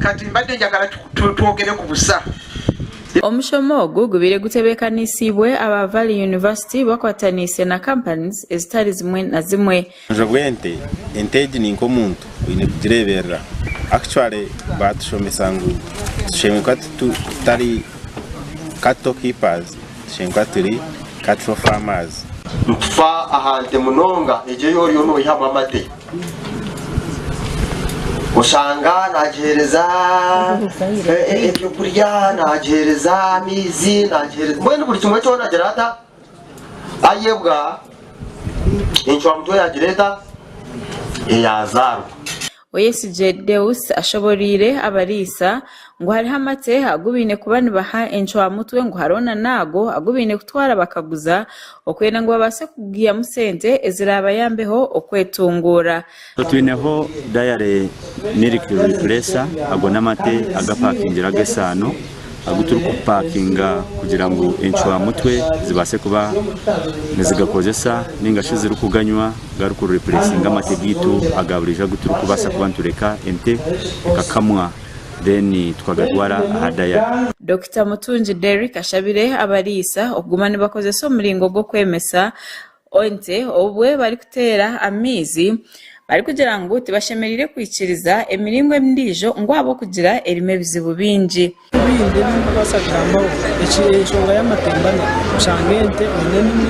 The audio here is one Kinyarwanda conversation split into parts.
kati mbadde njagala twogere ku busa. Omushomo gugubire gutebekanisiibwe aba Valley University bakwatanise na companies ezitali zimwe na zimwe. Njogwente ente ni nk'omuntu oyine kugireberera. Actually batushomesa ngu tushemeka tutari cattle keepers, tushemeka turi cattle farmers. Ntufa ahante munonga eje yori ono yihamwa amate. Usanga nagereza ibyo kurya, nagereza mizi, nagereza mwene buri kimwe cyo nagerata ayebwa inchwa mto ya gereta yazaru. Oyesije Deus ashoborire abarisa ngo hariho amate agubine kubani baha enchwa mutwe ngo harona nago agubine kutwara bakaguza okwena ngo babase kugiya musente eziraba yambeho okwetungura. Twineho dayare milk replacer agona amate agapakingira gesano aguturuka parkinga kugira ngo enchwa mutwe zibase kuba nezigakozesa ningashi ziri kuganywa garuku replacing amate gitu agaburija guturuka basa kubantureka ente kakamwa then twagatwara ahadaya. Dr. Mutunji Derrick ashabire abarisa okugumana bakozesa omulingo gwo kwemesa onte obwe bari kutera amizi bari kugira ngo tibashemerire kwikiriza emiringo ndijo ngo abo kugira erime bizibu bingi binde n'abasagamba ekishonga y'amatembane ushangente oneni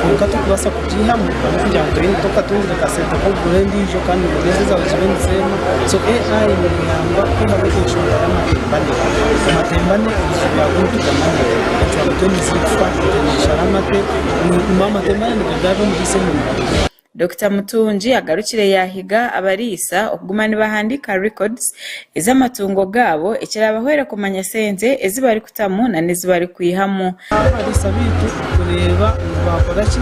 kukato kubasa kujihamu kugira ngo turi tokatunga kaseta ko ndijo kandi ngeze zabizibenzema so AI ni yamba kuba ekishonga y'amatembane ya kuntu kamane cyangwa tuni sifa nisharamate mama tembane ndagaje mu gisemu. Dr. Mutunji agarukire yahiga abarisa okugumana bahandika records ezamatungo gabo ekirabahwera kumanya sente ezibari kutamu na nezibari kwihamu. Abarisa bitu kureba bakoraki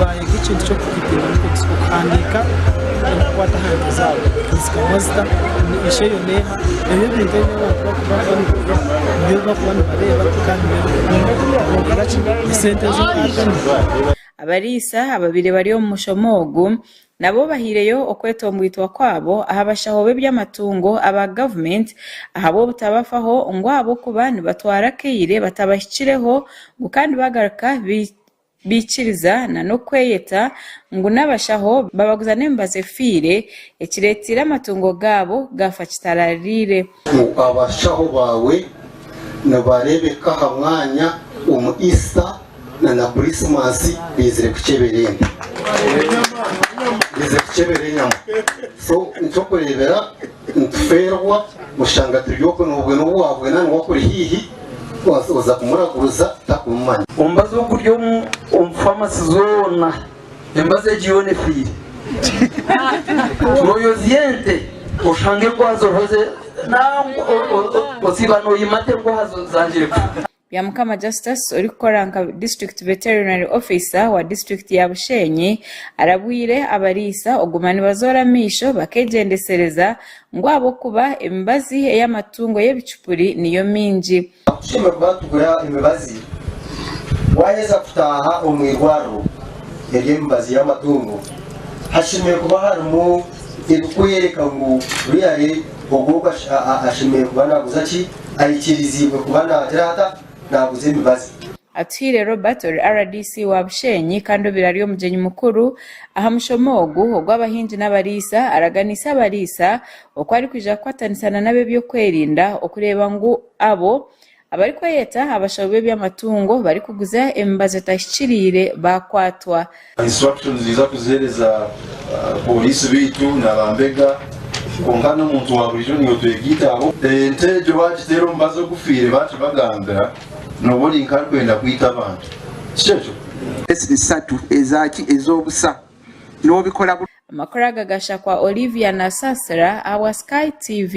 baye gikintu cyo kukipira records kuhandika kwata handi zabo zikamazda isheyo neha ebyo bintu byo bakubana bareba kandi bakoraki sente zo abarisa ababire bari mu mushomogu nabo bahireyo okwetombwitwa kwabo ahabashahobe by'amatungo aba government ahabo butabafaho ngwabo kubani batwara keire batabashikireho ngo kandi bagaruka bikiriza na no kweyeta ngo nabashaho babaguza nembaze fire ekiretira amatungo gabo gafa kitararire. Abashaho bawe nabarebeka hamwanya umuisa na Christmas bizire kuceberende so ncokurebera ntuferwa mushanga turyoko nubwe no wabwe nani wakuri hihi wasoza kumuraguruza takumanya umbazo kuryo umfamasi zona embaze jione fire moyoziente ushange kwazo hoze na osibano yimate kwazo zanjire Yamukama Justice uri koranga District Veterinary Officer wa District ya Bushenyi arabwire abarisa ogumani bazora misho bakegendesereza ngo abo kuba embazi y'amatungo y'ebicupuri niyo minji. Shima batugura imibazi waheza kutaha umwirwaro y'embazi y'amatungo hashimiye kuba harimo ibikwereka ngo riyare ogoga ashimiye kuba naguzachi ayikirizibwe kuba natirata nabuze imibazi. Atwire Robert RDC wa Bushenyi kandi birariyo mugenyi mukuru ahamushomogu ogwabahinji n'abarisa araganisa abarisa okwari kuja kwatanisana nabe byo kwerinda okureba ngo abo abari kweyeta abashobe by'amatungo bari kuguza embazo tashikirire bakwatwa. Instructions ziza kuzihereza polisi bitu n'abambega kongana umuntu wa burijo niyo twegitabo entejo bagitero mbazo gufire bacu bagambira noboli nkalkwenda kwita abantu cyejo Esisatu ezaki ezobusa no bikola amakora gagasha kwa Olivia na Sasra awa Sky TV.